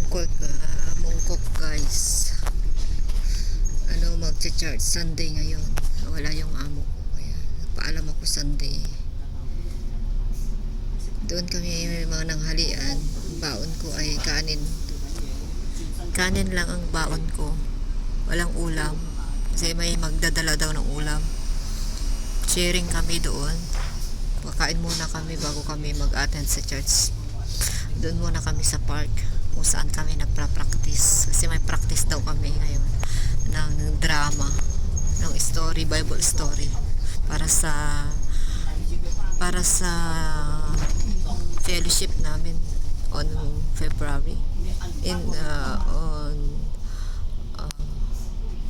Mungkok guys. Magcha-charge Sunday ngayon. Wala yung amo ko. Kaya paalam ako Sunday. Doon kami may mga nanghalian. Baon ko ay kanin. Kanin lang ang baon ko. Walang ulam. Kasi may magdadala daw ng ulam. Sharing kami doon. Pakain muna kami bago kami mag-attend sa church. Doon muna kami sa park kung saan kami nagpa-practice. Kasi may practice daw kami ngayon ng drama, ng story, Bible story para sa fellowship namin on February on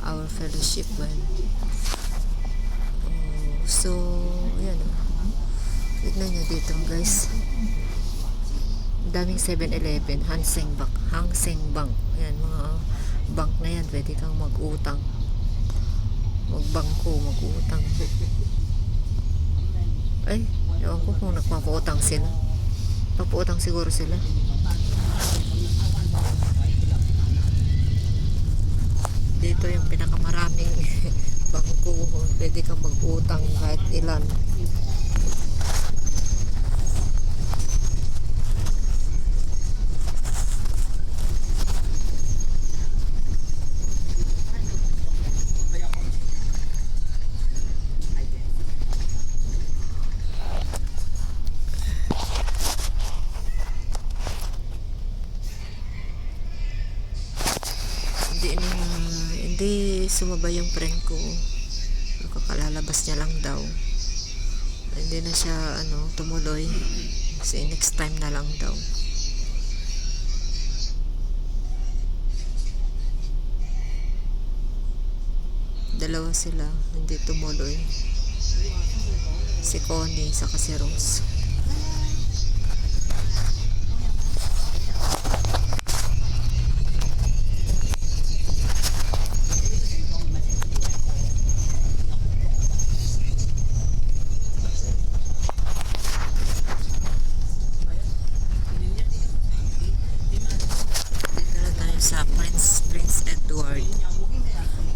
our fellowship so yan tignan nyo dito guys, daming 7-Eleven, Hang Seng Bank, yan mga bank na yan, pwede kang mag-utang, mag-utang. Ay, ewan ko kung nagpapautang sila. Papautang siguro sila. Dito yung pinakamaraming bangko, pwede kang mag-utang kahit ilan. Hindi sumabay yung friend ko, kakalalabas niya lang daw, hindi na siya tumuloy kasi next time na lang daw. Dalawa sila hindi tumuloy, si Connie saka si Rose. Sa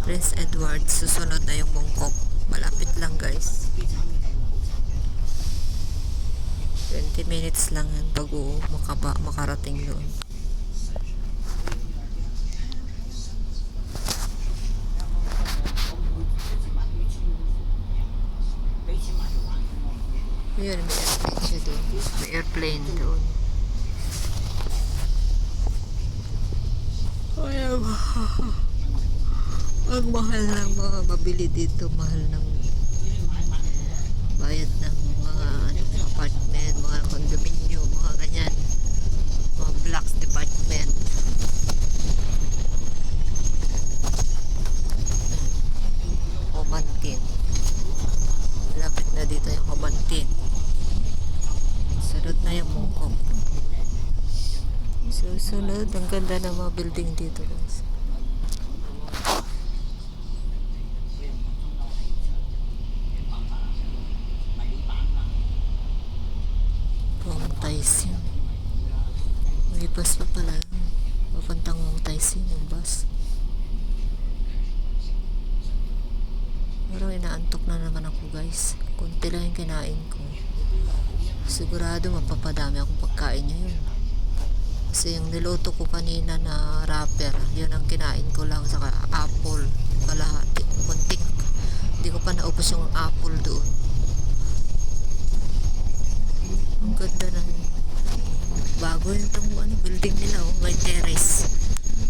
Prince Edward, susunod na yung Mungkok, malapit lang guys, 20 minutes lang yan bago makarating doon. Ayun, may airplane siya doon, may airplane doon. Ang mahal ng mga mabili dito, mahal ng bayad ng mga apartment, mga condominium, mga ganyan, mga blocks department. Homantin, lapit na dito yung Homantin. Sunod na yung Mungkok. Susunod, ang ganda ng mga building dito guys. Taisin. May bus pa pala. Papuntang Taisin yung bus. Pero inaantok na naman ako guys. Kunti lang yung kinain ko. Sigurado mapapadami akong pagkain niya yun. Kasi yung niluto ko kanina na wrapper, yun ang kinain ko lang, saka apple, kalahati, kuntik. Hindi ko pa naubos yung apple doon. Ang ganda ng bago yung building nila, may terrace.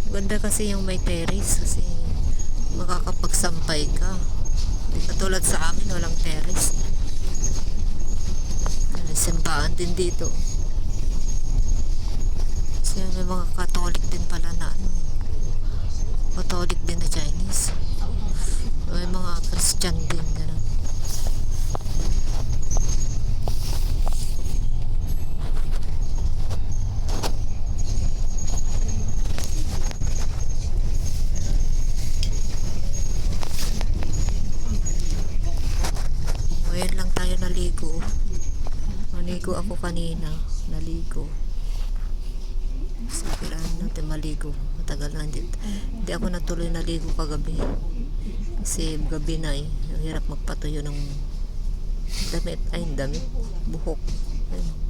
Ganda kasi yung may terrace kasi makakapagsampay ka. Hindi katulad sa amin, walang terrace. May simbahan din dito. Kasi may mga Catholic din pala na Catholic din na Chinese. May mga Christian din gano'n. Ngayon lang tayo naligo. Naligo ako kanina. Naligo. So, kailangan natin maligo. Matagal na hindi ako natuloy naligo kagabi. Kasi gabi na eh. Hirap magpatuyo ng damit. Buhok. Ayun.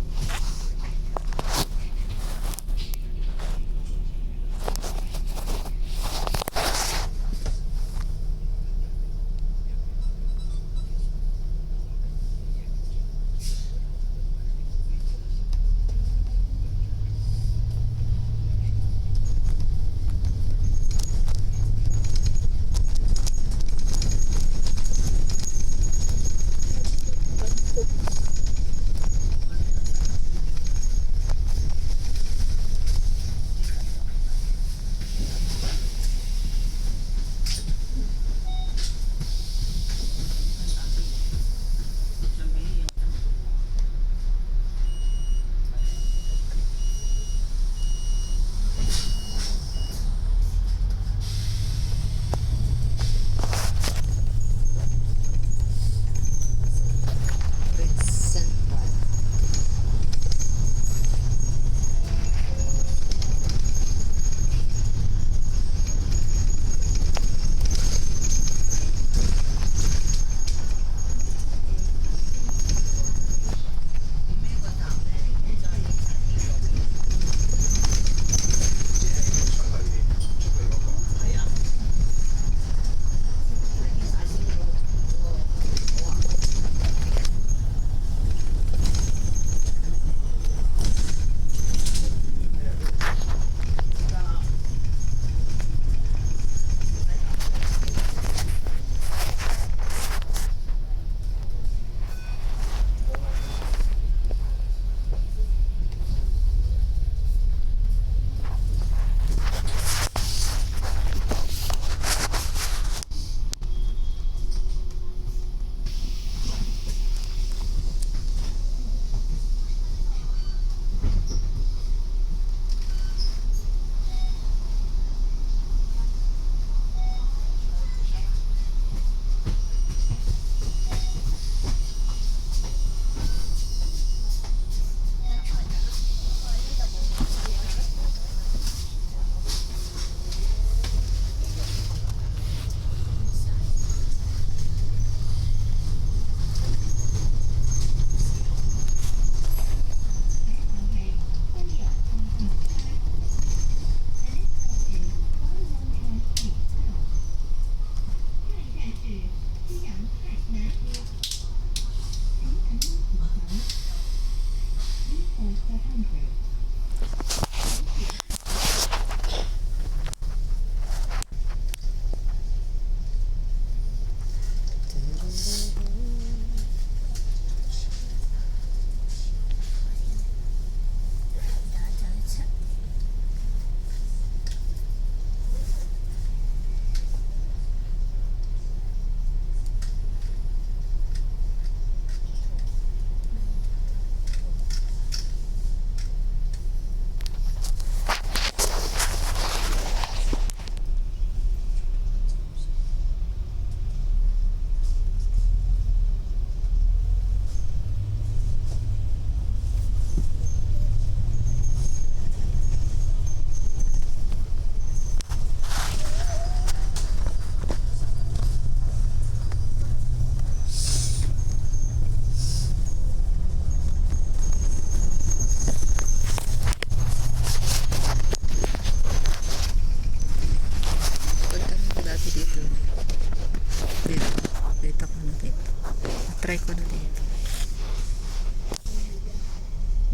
Try ko na dito.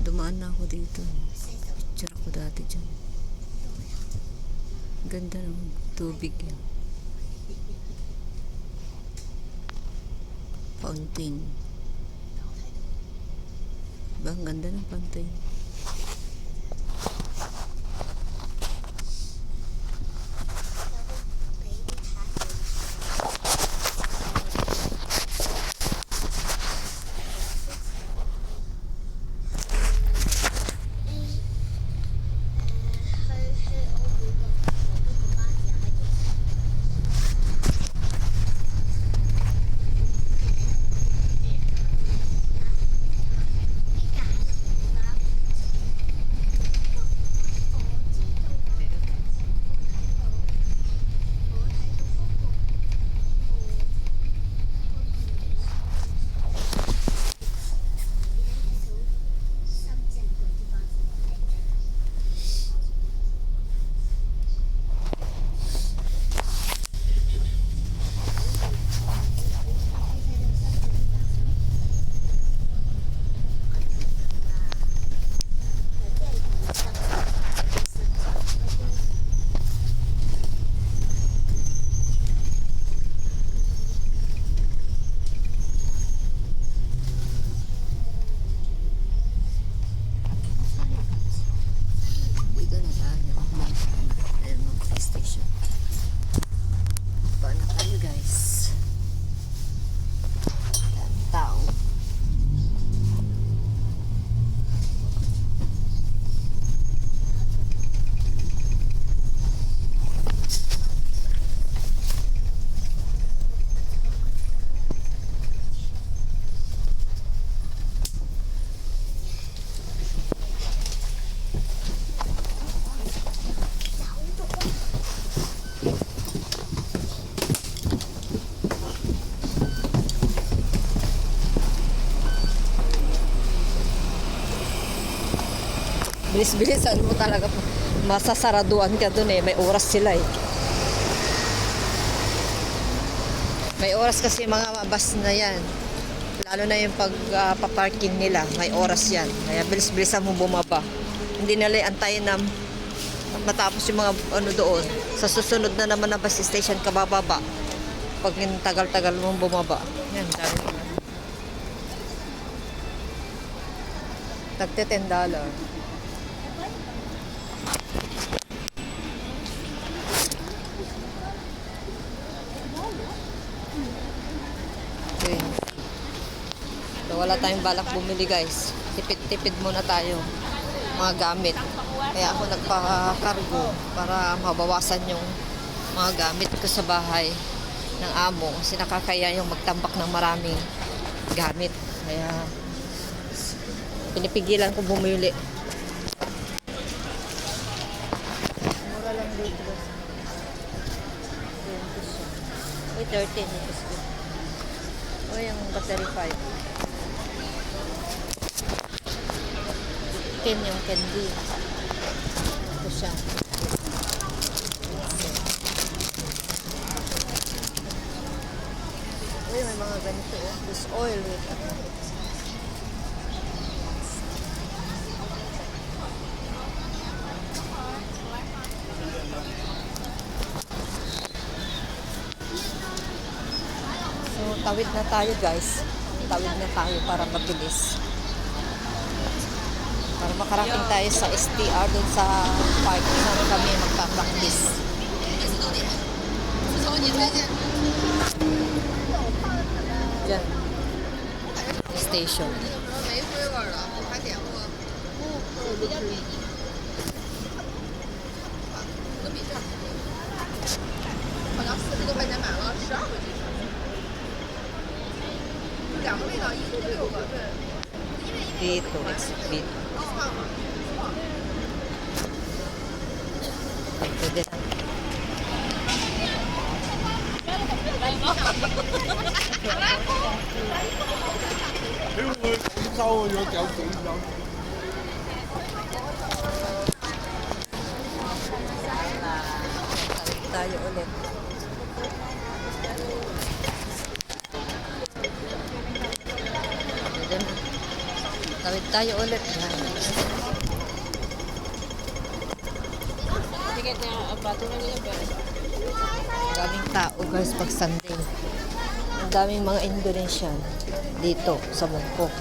Dumaan na ako dito. Picture ako dati dyan. Ganda ng tubig yan. Fountain. Diba? Ang ganda ng fountain. Bilis-bilisan mo talaga. Masasaraduan ka dun eh. May oras sila eh. May oras kasi mga bus na yan. Lalo na yung pag-parking nila. May oras yan. Kaya bilis-bilisan mo bumaba. Hindi nila antayin na matapos yung mga ano doon. Sa susunod na naman na bus station ka bababa. Pag tagal-tagal mong bumaba. Yan, dami naman. Tagte $10. Okay. So, wala tayong balak bumili guys. Tipid-tipid muna tayo. Mga gamit. Kaya ako nagpa-cargo para mabawasan yung mga gamit ko sa bahay ng amo. Kasi nakakaya yung magtambak ng maraming gamit. Kaya pinipigilan ko bumili. Mura lang dito. Uy, 13. Uy, yung battery 5. Yung candy. Ito siya. Uy, may mga ganito. This oil with So, tawid na tayo guys. Tawid na tayo para mabilis. Para makarating tayo sa STR doon sa park saan kami magpa-practice. Diyan. Station. Dito, exit dito. Pwede lang. Tayo ulit. Tawid tayo ulit. Daming tao guys pag Sunday. Ang daming mga Indonesian dito sa Mungkok.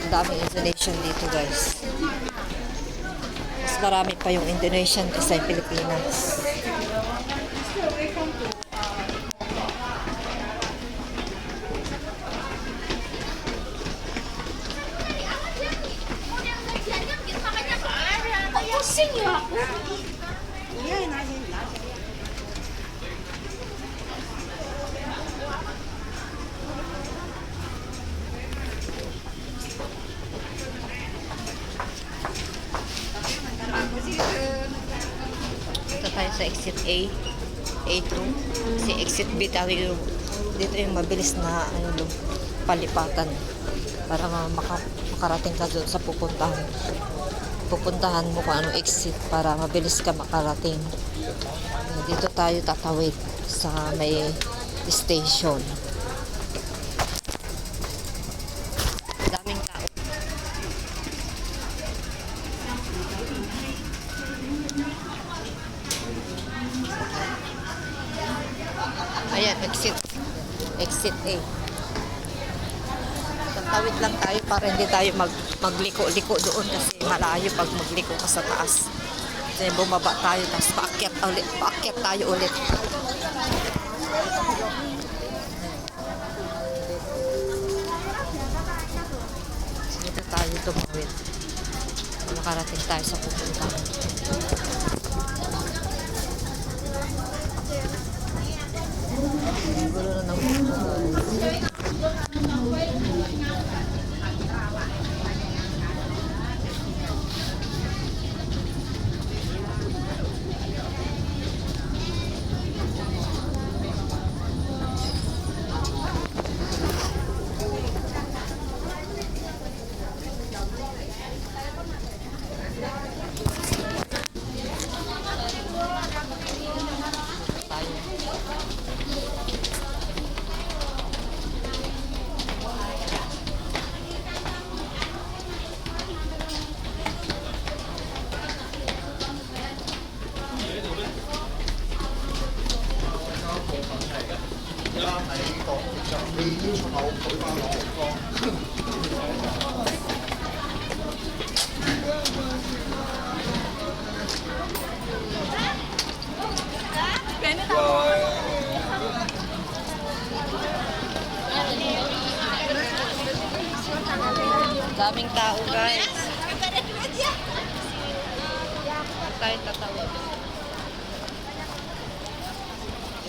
Ang daming Indonesian dito guys. Mas marami pa yung Indonesian kasi sa Pilipinas. Ito tayo sa exit A, A2. Kasi exit B tayo yung, dito yung mabilis na ano, palipatan para makarating ka doon sa pupuntahan. Pupuntahan mo kung anong exit para mabilis ka makarating. Dito tayo tatawid sa may station. Daming tao. Ayan, exit A. Tatawid lang tayo para hindi tayo magliko-liko doon kasi malayo pag magliko ka sa taas. Kasi bumaba tayo tapos paakyat tayo ulit. Dito tayo tumawid. Makarating tayo sa pupuntahan. Gulo na ng buhay. Daming tao, guys. Tayo tatawid.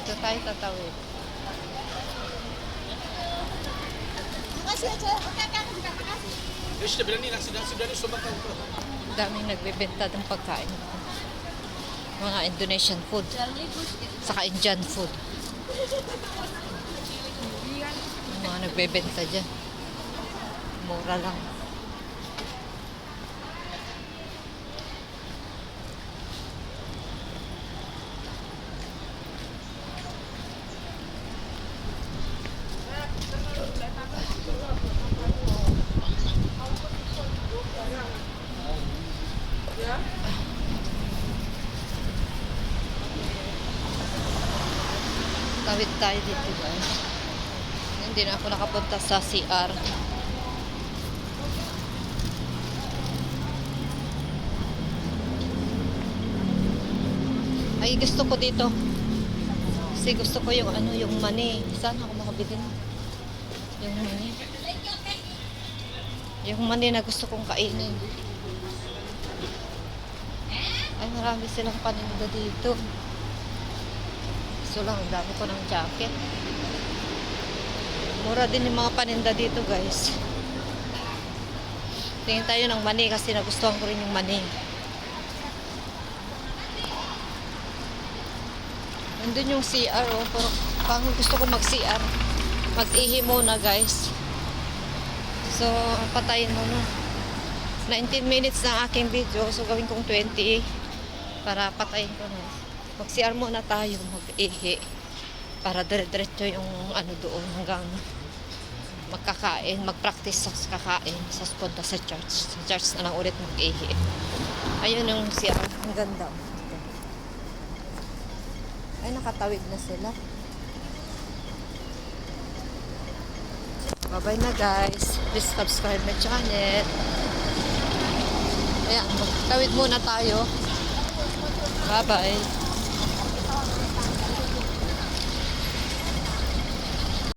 Ito tayo tatawid. Daming nagbebenta ng pagkain. Mga Indonesian food. Saka Indian food. Mga nagbebenta dyan. Mura lang. Tawid tayo dito, guys. Hindi na ako nakapunta sa CR. Ay, gusto ko dito. Kasi gusto ko yung ano, yung mani. Saan ako makabili? Yung mani. Yung mani na gusto kong kainin. Ay, marami silang paninda dito. So lang, ang dami ko ng jacket. Mura din yung mga paninda dito, guys. Tingin tayo ng mani kasi nagustuhan ko rin yung mani. Nandun yung CR, oh. Pero pang gusto ko mag-CR. Mag-ihi muna, guys. So, patayin muna. 19 minutes na aking video. So, gawin kong 20 para patayin ko na. Mag-CR muna tayo, mag-ihi. Para dire-diretso yung ano doon hanggang magkakain, mag-practice sa kakain, sa punta sa church. Sa church na lang ulit mag-ihi. Ayun yung CR. Ang ganda. Ay, nakatawid na sila. Bye-bye na, guys. Please subscribe my channel. Ayan, magtawid muna tayo. Bye-bye.